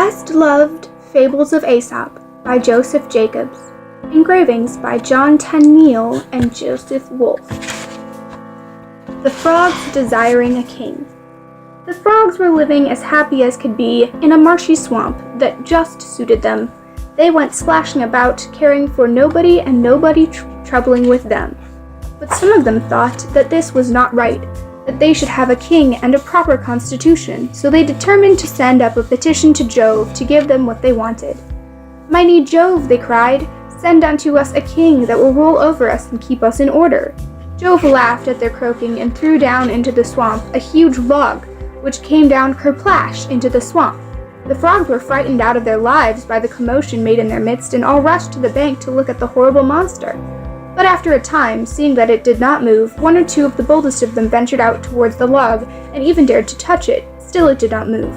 Best-loved Fables of Aesop by Joseph Jacobs. Engravings by John Tenniel and Joseph Wolfe. The Frogs Desiring a King. The frogs were living as happy as could be in a marshy swamp that just suited them. They went splashing about, caring for nobody and nobody troubling with them. But some of them thought that this was not right, that they should have a king and a proper constitution, so they determined to send up a petition to Jove to give them what they wanted. "Mighty Jove," they cried, "send unto us a king that will rule over us and keep us in order." Jove laughed at their croaking and threw down into the swamp a huge log, which came down kerplash into the swamp. The frogs were frightened out of their lives by the commotion made in their midst and all rushed to the bank to look at the horrible monster. But after a time, seeing that it did not move, one or two of the boldest of them ventured out towards the log and even dared to touch it. Still it did not move.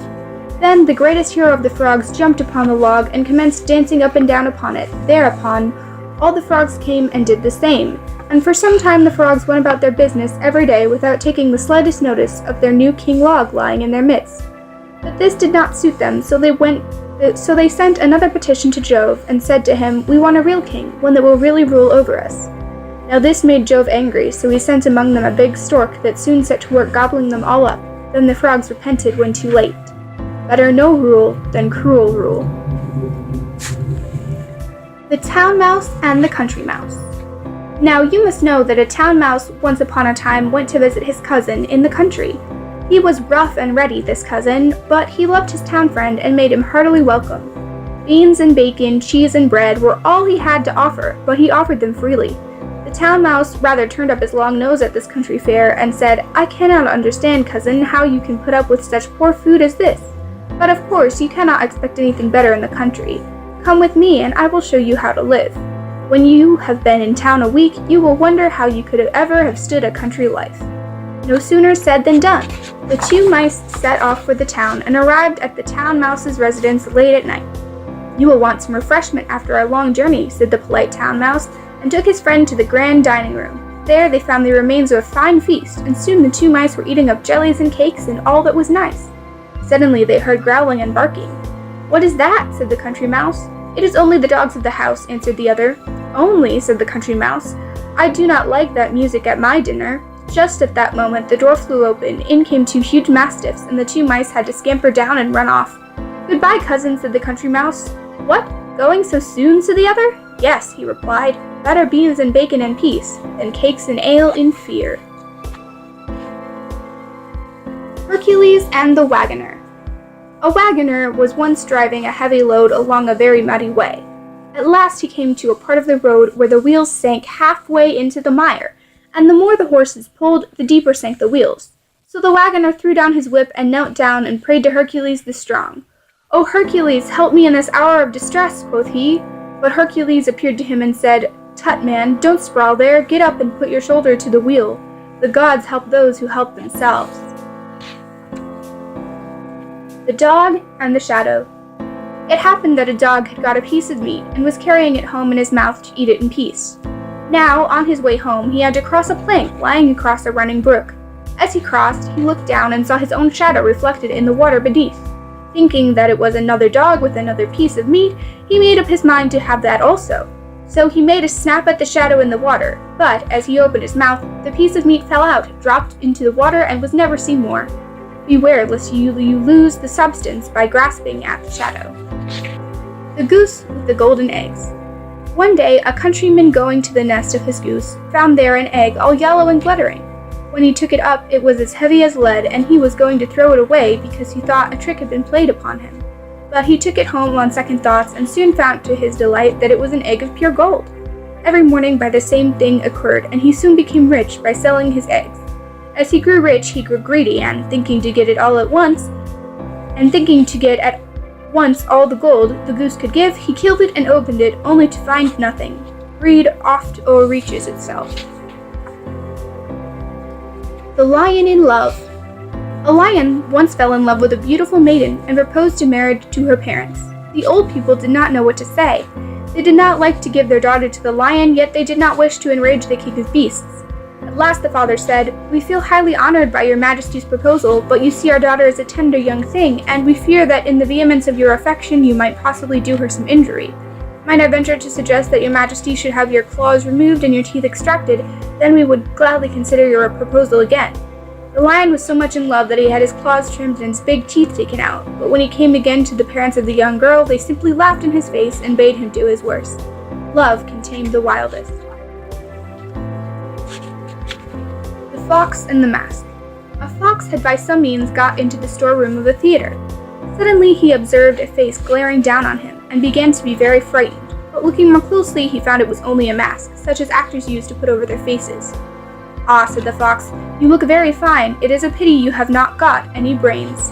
Then the greatest hero of the frogs jumped upon the log and commenced dancing up and down upon it. Thereupon, all the frogs came and did the same, and for some time the frogs went about their business every day without taking the slightest notice of their new king log lying in their midst. But this did not suit them, so they sent another petition to Jove and said to him, "We want a real king, one that will really rule over us." Now this made Jove angry, so he sent among them a big stork that soon set to work gobbling them all up. Then the frogs repented when too late. Better no rule than cruel rule. The Town Mouse and the Country Mouse. Now you must know that a town mouse once upon a time went to visit his cousin in the country. He was rough and ready, this cousin, but he loved his town friend and made him heartily welcome. Beans and bacon, cheese and bread were all he had to offer, but he offered them freely. The town mouse rather turned up his long nose at this country fare and said, "I cannot understand, cousin, how you can put up with such poor food as this. But of course you cannot expect anything better in the country. Come with me and I will show you how to live. When you have been in town a week, you will wonder how you could ever have stood a country life." No sooner said than done. The two mice set off for the town and arrived at the town mouse's residence late at night. "You will want some refreshment after our long journey," said the polite town mouse, and took his friend to the grand dining room. There they found the remains of a fine feast, and soon the two mice were eating up jellies and cakes and all that was nice. Suddenly they heard growling and barking. "What is that?" said the country mouse. "It is only the dogs of the house," answered the other. "Only," said the country mouse. "I do not like that music at my dinner." Just at that moment the door flew open, in came two huge mastiffs, and the two mice had to scamper down and run off. "Goodbye, cousin," said the country mouse. "What? Going so soon?" said the other. "Yes," he replied. "Better beans and bacon in peace, than cakes and ale in fear." Hercules and the Wagoner. A wagoner was once driving a heavy load along a very muddy way. At last he came to a part of the road where the wheels sank halfway into the mire, and the more the horses pulled, the deeper sank the wheels. So the wagoner threw down his whip and knelt down and prayed to Hercules the strong. "O Hercules, help me in this hour of distress," quoth he. But Hercules appeared to him and said, "Tut, man, don't sprawl there, get up and put your shoulder to the wheel. The gods help those who help themselves." The Dog and the Shadow. It happened that a dog had got a piece of meat and was carrying it home in his mouth to eat it in peace. Now, on his way home, he had to cross a plank lying across a running brook. As he crossed, he looked down and saw his own shadow reflected in the water beneath. Thinking that it was another dog with another piece of meat, he made up his mind to have that also. So he made a snap at the shadow in the water, but as he opened his mouth, the piece of meat fell out, dropped into the water, and was never seen more. Beware lest you lose the substance by grasping at the shadow. The Goose with the Golden Eggs. One day, a countryman going to the nest of his goose found there an egg all yellow and glittering. When he took it up, it was as heavy as lead, and he was going to throw it away because he thought a trick had been played upon him. But he took it home on second thoughts and soon found to his delight that it was an egg of pure gold. Every morning by the same thing occurred, and he soon became rich by selling his eggs. As he grew rich, he grew greedy, and thinking to get all the gold the goose could give, he killed it and opened it, only to find nothing. Greed oft overreaches itself. The Lion in Love. A lion once fell in love with a beautiful maiden and proposed marriage to her parents. The old people did not know what to say. They did not like to give their daughter to the lion, yet they did not wish to enrage the king of beasts. At last the father said, "We feel highly honored by your majesty's proposal, but you see our daughter is a tender young thing, and we fear that in the vehemence of your affection you might possibly do her some injury. Might I venture to suggest that your majesty should have your claws removed and your teeth extracted, then we would gladly consider your proposal again." The lion was so much in love that he had his claws trimmed and his big teeth taken out, but when he came again to the parents of the young girl, they simply laughed in his face and bade him do his worst. Love can tame the wildest. The Fox and the Mask. A fox had by some means got into the storeroom of a theater. Suddenly he observed a face glaring down on him, and began to be very frightened, but looking more closely he found it was only a mask, such as actors use to put over their faces. "Ah," said the fox, "you look very fine. It is a pity you have not got any brains.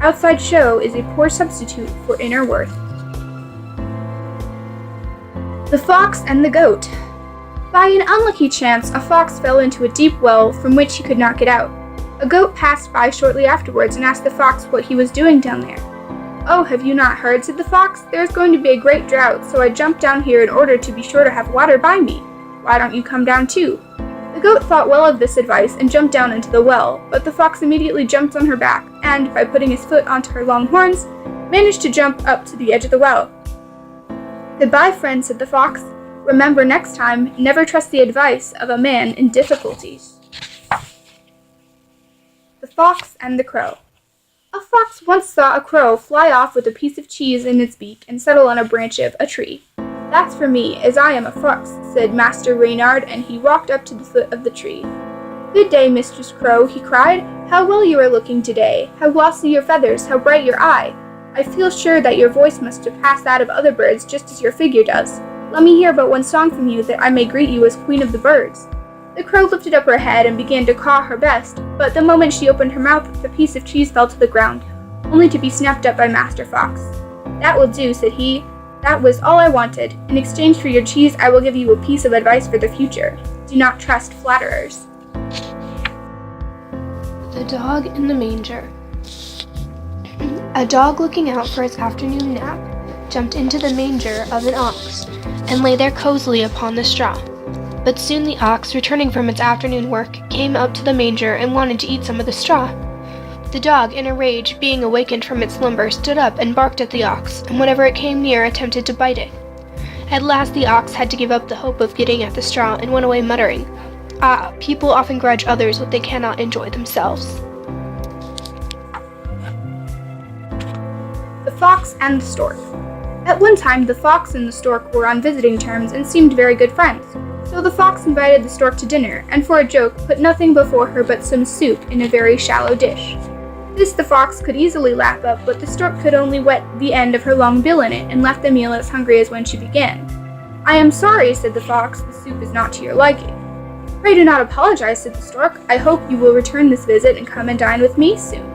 Outside show is a poor substitute for inner worth." The Fox and the Goat. By an unlucky chance, a fox fell into a deep well from which he could not get out. A goat passed by shortly afterwards and asked the fox what he was doing down there. "Oh, have you not heard?" said the fox. "There is going to be a great drought, so I jumped down here in order to be sure to have water by me. Why don't you come down too?" The goat thought well of this advice and jumped down into the well, but the fox immediately jumped on her back and, by putting his foot onto her long horns, managed to jump up to the edge of the well. "Goodbye, friend," said the fox. "Remember next time, never trust the advice of a man in difficulties." The Fox and the Crow. A fox once saw a crow fly off with a piece of cheese in its beak and settle on a branch of a tree. "That's for me, as I am a fox," said Master Reynard, and he walked up to the foot of the tree. "Good day, Mistress Crow," he cried. "How well you are looking today! How glossy your feathers, how bright your eye! I feel sure that your voice must surpass that of other birds just as your figure does. Let me hear but one song from you, that I may greet you as Queen of the Birds." The crow lifted up her head and began to caw her best, but the moment she opened her mouth, the piece of cheese fell to the ground, only to be snapped up by Master Fox. "That will do," said he. "That was all I wanted. In exchange for your cheese, I will give you a piece of advice for the future. Do not trust flatterers." The Dog in the Manger. A dog looking out for its afternoon nap jumped into the manger of an ox and lay there cozily upon the straw. But soon the ox, returning from its afternoon work, came up to the manger and wanted to eat some of the straw. The dog, in a rage, being awakened from its slumber, stood up and barked at the ox, and whenever it came near, attempted to bite it. At last the ox had to give up the hope of getting at the straw and went away muttering, "Ah, people often grudge others what they cannot enjoy themselves." The Fox and the Stork. At one time, the fox and the stork were on visiting terms and seemed very good friends. So the fox invited the stork to dinner, and for a joke put nothing before her but some soup in a very shallow dish. This the fox could easily lap up, but the stork could only wet the end of her long bill in it, and left the meal as hungry as when she began. "I am sorry," said the fox, "the soup is not to your liking." "Pray do not apologize," said the stork. "I hope you will return this visit and come and dine with me soon."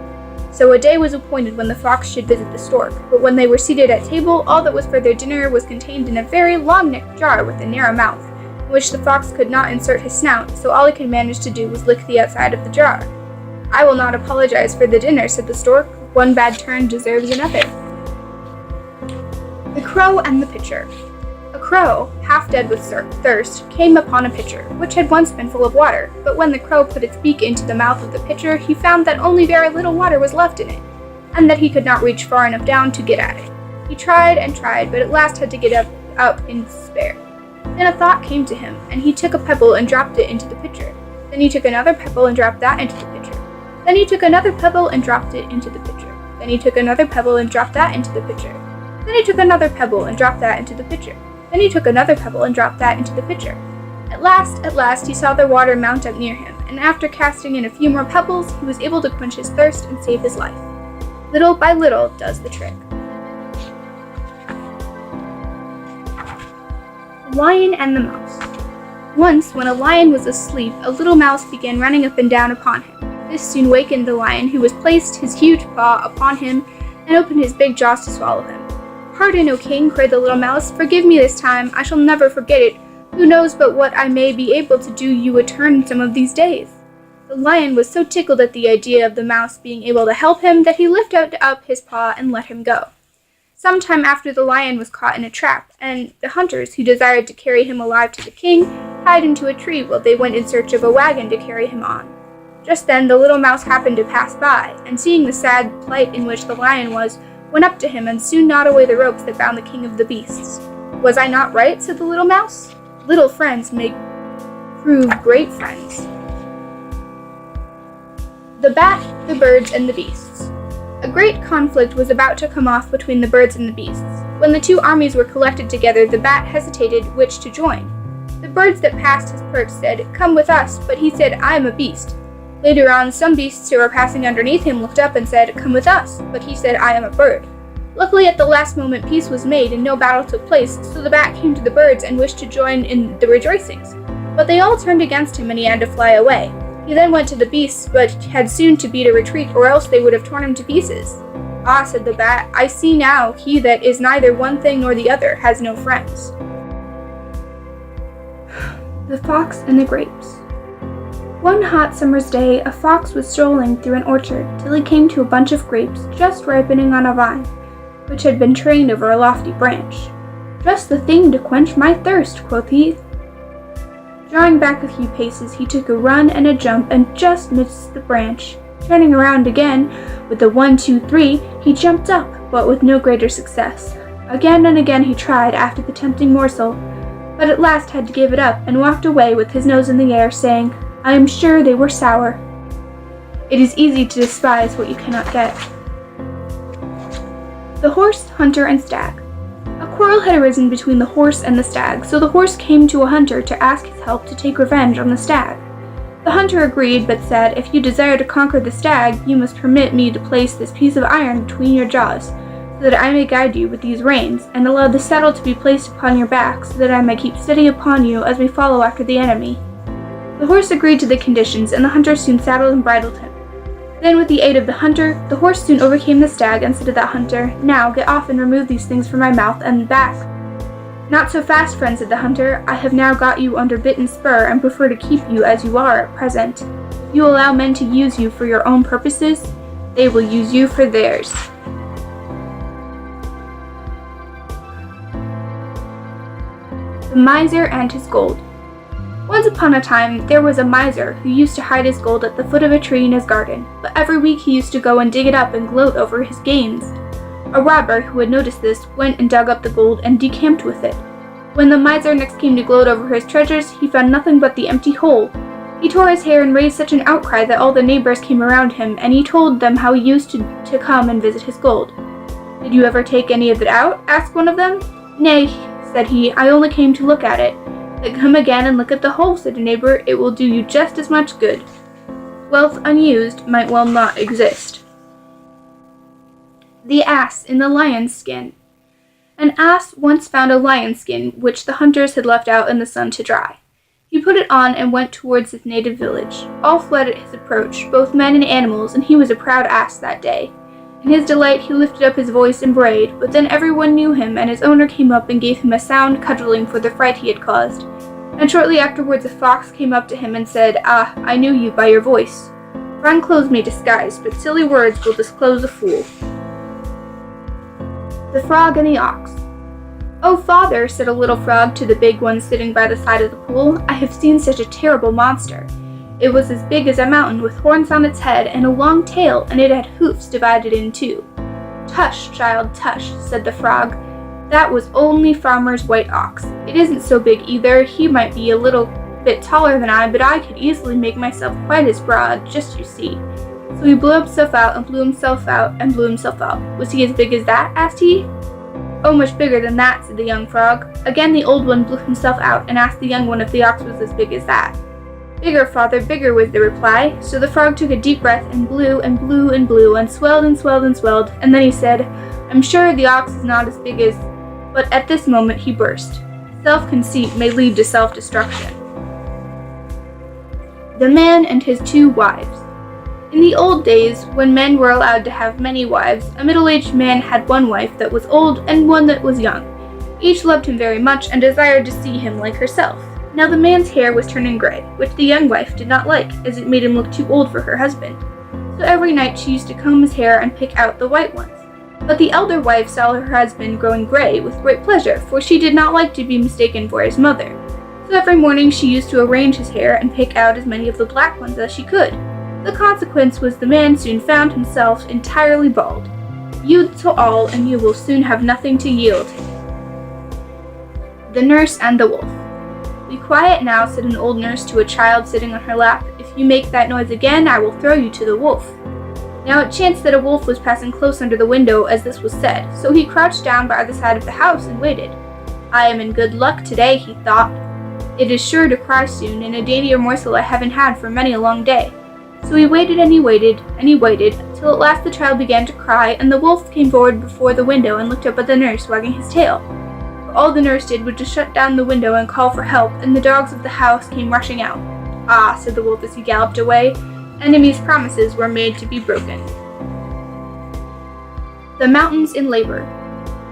So a day was appointed when the fox should visit the stork, but when they were seated at table, all that was for their dinner was contained in a very long-necked jar with a narrow mouth, in which the fox could not insert his snout, so all he could manage to do was lick the outside of the jar. "I will not apologize for the dinner," said the stork. "One bad turn deserves another." The Crow and the Pitcher. A crow, half dead with thirst, came upon a pitcher, which had once been full of water, but when the crow put its beak into the mouth of the pitcher, he found that only very little water was left in it, and that he could not reach far enough down to get at it. He tried and tried, but at last had to get up in despair. Then a thought came to him, and he took a pebble and dropped it into the pitcher. Then he took another pebble and dropped that into the pitcher. Then he took another pebble and dropped it into the pitcher. Then he took another pebble and dropped that into the pitcher. Then he took another pebble and dropped that into the pitcher. Then he took another pebble and dropped that into the pitcher. At last, he saw the water mount up near him, and after casting in a few more pebbles, he was able to quench his thirst and save his life. Little by little does the trick. The Lion and the Mouse. Once, when a lion was asleep, a little mouse began running up and down upon him. This soon wakened the lion, who was placed his huge paw upon him and opened his big jaws to swallow him. "Pardon, O king," cried the little mouse. "Forgive me this time. I shall never forget it. Who knows but what I may be able to do you a turn some of these days?" The lion was so tickled at the idea of the mouse being able to help him that he lifted up his paw and let him go. Some time after, the lion was caught in a trap, and the hunters, who desired to carry him alive to the king, tied him to a tree while they went in search of a wagon to carry him on. Just then the little mouse happened to pass by, and seeing the sad plight in which the lion was, went up to him and soon gnawed away the ropes that bound the king of the beasts. "Was I not right?" said the little mouse. "Little friends may prove great friends." The Bat, the Birds, and the Beasts. A great conflict was about to come off between the birds and the beasts. When the two armies were collected together, the bat hesitated which to join. The birds that passed his perch said, "Come with us," but he said, "I am a beast." Later on, some beasts who were passing underneath him looked up and said, "Come with us," but he said, "I am a bird." Luckily, at the last moment, peace was made and no battle took place, so the bat came to the birds and wished to join in the rejoicings. But they all turned against him and he had to fly away. He then went to the beasts, but had soon to beat a retreat, or else they would have torn him to pieces. "Ah," said the bat, "I see now, he that is neither one thing nor the other has no friends." The Fox and the Grapes. One hot summer's day, a fox was strolling through an orchard till he came to a bunch of grapes just ripening on a vine, which had been trained over a lofty branch. "Just the thing to quench my thirst," quoth he. Drawing back a few paces, he took a run and a jump and just missed the branch. Turning around again, with a 1, 2, 3, he jumped up, but with no greater success. Again and again he tried after the tempting morsel, but at last had to give it up and walked away with his nose in the air, saying, "I am sure they were sour." It is easy to despise what you cannot get. The Horse, Hunter, and Stag. A quarrel had arisen between the horse and the stag, so the horse came to a hunter to ask his help to take revenge on the stag. The hunter agreed, but said, "If you desire to conquer the stag, you must permit me to place this piece of iron between your jaws, so that I may guide you with these reins, and allow the saddle to be placed upon your back, so that I may keep steady upon you as we follow after the enemy." The horse agreed to the conditions, and the hunter soon saddled and bridled him. Then, with the aid of the hunter, the horse soon overcame the stag and said to that hunter, "Now get off and remove these things from my mouth and back." "Not so fast, friend," said the hunter. "I have now got you under bit and spur, and prefer to keep you as you are at present. If you allow men to use you for your own purposes, they will use you for theirs." The Miser and His Gold. Once upon a time, there was a miser who used to hide his gold at the foot of a tree in his garden, but every week he used to go and dig it up and gloat over his gains. A robber who had noticed this went and dug up the gold and decamped with it. When the miser next came to gloat over his treasures, he found nothing but the empty hole. He tore his hair and raised such an outcry that all the neighbors came around him, and he told them how he used to come and visit his gold. "Did you ever take any of it out?" asked one of them. "Nay," said he, "I only came to look at it." "Then come again and look at the hole," said a neighbor. "It will do you just as much good." Wealth unused might well not exist. The Ass in the Lion's Skin. An ass once found a lion's skin which the hunters had left out in the sun to dry. He put it on and went towards his native village. All fled at his approach, both men and animals, and he was a proud ass that day. In his delight he lifted up his voice and brayed, but then everyone knew him, and his owner came up and gave him a sound cudgeling for the fright he had caused. And shortly afterwards a fox came up to him and said, "Ah, I knew you by your voice. Fine clothes may disguise, but silly words will disclose a fool." The Frog and the Ox. "Oh, father," said a little frog to the big one sitting by the side of the pool, "I have seen such a terrible monster. It was as big as a mountain, with horns on its head and a long tail, and it had hoofs divided in two." "Tush, child, tush," said the frog. "That was only Farmer's white ox. It isn't so big either. He might be a little bit taller than I, but I could easily make myself quite as broad, just you see." So he blew himself out and blew himself out and blew himself out. "Was he as big as that?" asked he. "Oh, much bigger than that," said the young frog. Again the old one blew himself out and asked the young one if the ox was as big as that. "Bigger, father, bigger," was the reply. So the frog took a deep breath and blew and blew and blew and swelled and swelled and swelled, and then he said, "I'm sure the ox is not as big as—" But at this moment he burst. Self-conceit may lead to self-destruction. The Man and His Two Wives. In the old days, when men were allowed to have many wives, a middle-aged man had one wife that was old and one that was young. Each loved him very much and desired to see him like herself. Now the man's hair was turning gray, which the young wife did not like, as it made him look too old for her husband. So every night she used to comb his hair and pick out the white ones. But the elder wife saw her husband growing gray with great pleasure, for she did not like to be mistaken for his mother. So every morning she used to arrange his hair and pick out as many of the black ones as she could. The consequence was the man soon found himself entirely bald. Yield to all, and you will soon have nothing to yield. The Nurse and the Wolf. "Be quiet now," said an old nurse to a child sitting on her lap. "If you make that noise again, I will throw you to the wolf." Now it chanced that a wolf was passing close under the window as this was said, so he crouched down by the side of the house and waited. "I am in good luck today," he thought. "It is sure to cry soon, and a daintier morsel I haven't had for many a long day." So he waited and he waited and he waited, till at last the child began to cry, and the wolf came forward before the window and looked up at the nurse, wagging his tail. But all the nurse did was to shut down the window and call for help, and the dogs of the house came rushing out. "Ah," said the wolf as he galloped away, "enemies' promises were made to be broken." The Mountains in Labor.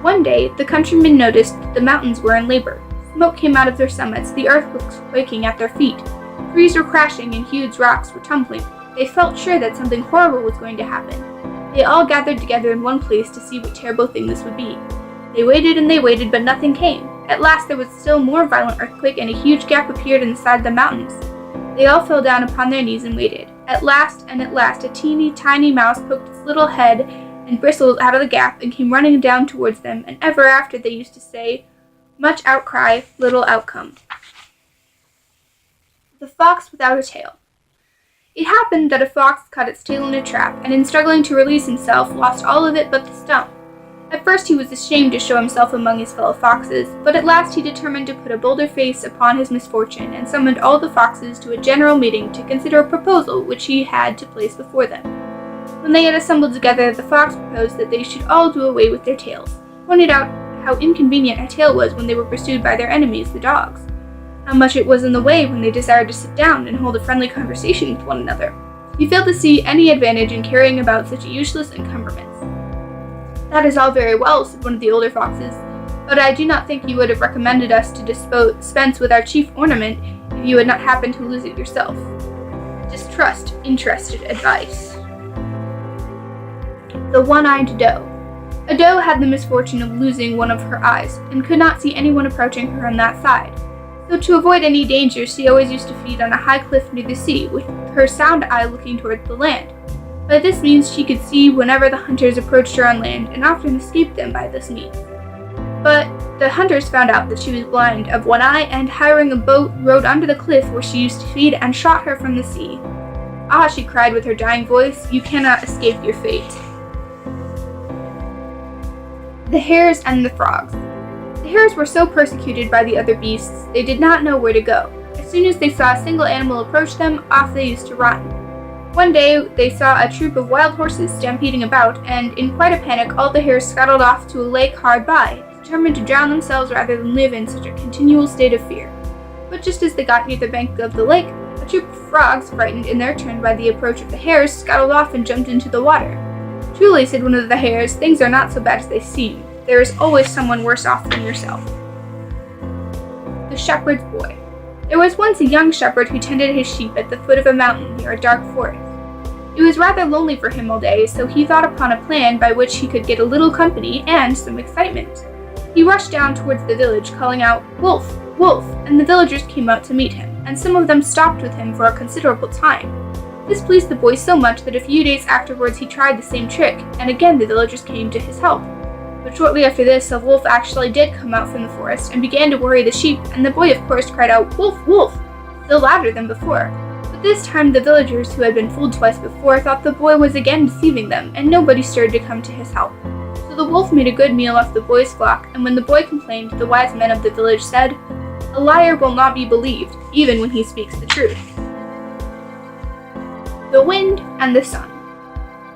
One day, the countrymen noticed that the mountains were in labor. Smoke came out of their summits, the earth was quaking at their feet. Trees were crashing and huge rocks were tumbling. They felt sure that something horrible was going to happen. They all gathered together in one place to see what terrible thing this would be. They waited, but nothing came. At last there was a still more violent earthquake, and a huge gap appeared in the side of the mountains. They all fell down upon their knees and waited. At last, a teeny tiny mouse poked its little head and bristles out of the gap and came running down towards them, and ever after they used to say, "Much outcry, little outcome." The Fox Without a Tail. It happened that a fox caught its tail in a trap, and in struggling to release himself, lost all of it but the stump. At first he was ashamed to show himself among his fellow foxes, but at last he determined to put a bolder face upon his misfortune, and summoned all the foxes to a general meeting to consider a proposal which he had to place before them. When they had assembled together, the fox proposed that they should all do away with their tails, pointed out how inconvenient a tail was when they were pursued by their enemies, the dogs, how much it was in the way when they desired to sit down and hold a friendly conversation with one another. He failed to see any advantage in carrying about such a useless encumbrance. "That is all very well," said one of the older foxes, "but I do not think you would have recommended us to dispense with our chief ornament if you had not happened to lose it yourself. Distrust interested advice." The One-Eyed Doe. A doe had the misfortune of losing one of her eyes, and could not see anyone approaching her on that side. So to avoid any danger, she always used to feed on a high cliff near the sea, with her sound eye looking towards the land. By this means she could see whenever the hunters approached her on land, and often escaped them by this means. But the hunters found out that she was blind of one eye, and hiring a boat, rowed under the cliff where she used to feed, and shot her from the sea. "Ah," she cried with her dying voice, "you cannot escape your fate." The Hares and the Frogs. The hares were so persecuted by the other beasts, they did not know where to go. As soon as they saw a single animal approach them, off they used to run. One day they saw a troop of wild horses stampeding about, and in quite a panic all the hares scuttled off to a lake hard by, determined to drown themselves rather than live in such a continual state of fear. But just as they got near the bank of the lake, a troop of frogs, frightened in their turn by the approach of the hares, scuttled off and jumped into the water. "Truly," said one of the hares, "things are not so bad as they seem. There is always someone worse off than yourself." The Shepherd's Boy. There was once a young shepherd who tended his sheep at the foot of a mountain near a dark forest. It was rather lonely for him all day, so he thought upon a plan by which he could get a little company and some excitement. He rushed down towards the village, calling out, "Wolf, wolf," and the villagers came out to meet him, and some of them stopped with him for a considerable time. This pleased the boy so much that a few days afterwards he tried the same trick, and again the villagers came to his help. But shortly after this, a wolf actually did come out from the forest and began to worry the sheep, and the boy of course cried out, "Wolf, wolf," still louder than before. But this time the villagers, who had been fooled twice before, thought the boy was again deceiving them, and nobody stirred to come to his help. So the wolf made a good meal off the boy's flock, and when the boy complained, the wise men of the village said, "A liar will not be believed, even when he speaks the truth." The Wind and the Sun.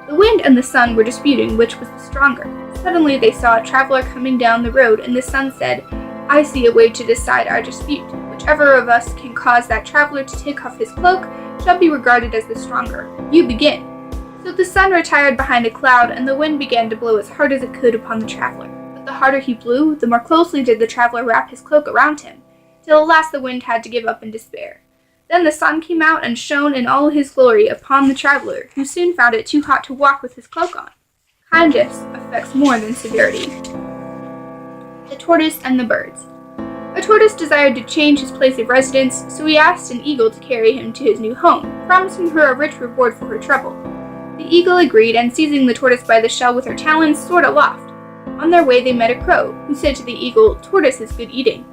The wind and the sun were disputing which was the stronger. Suddenly they saw a traveler coming down the road, and the sun said, "I see a way to decide our dispute. Whichever of us can cause that traveler to take off his cloak shall be regarded as the stronger. You begin." So the sun retired behind a cloud, and the wind began to blow as hard as it could upon the traveler. But the harder he blew, the more closely did the traveler wrap his cloak around him, till at last the wind had to give up in despair. Then the sun came out and shone in all his glory upon the traveler, who soon found it too hot to walk with his cloak on. Kindness affects more than severity. The Tortoise and the Birds. A tortoise desired to change his place of residence, so he asked an eagle to carry him to his new home, promising her a rich reward for her trouble. The eagle agreed, and seizing the tortoise by the shell with her talons, soared aloft. On their way they met a crow, who said to the eagle, "Tortoise is good eating."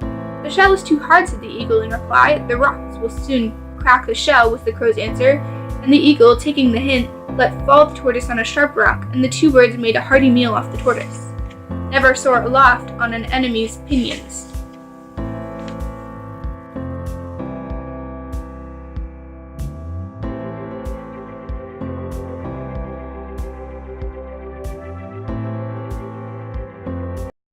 "The shell is too hard," said the eagle in reply. "The rocks will soon crack the shell," was the crow's answer, and the eagle, taking the hint, let fall the tortoise on a sharp rock, and the two birds made a hearty meal off the tortoise. Never soar aloft on an enemy's pinions.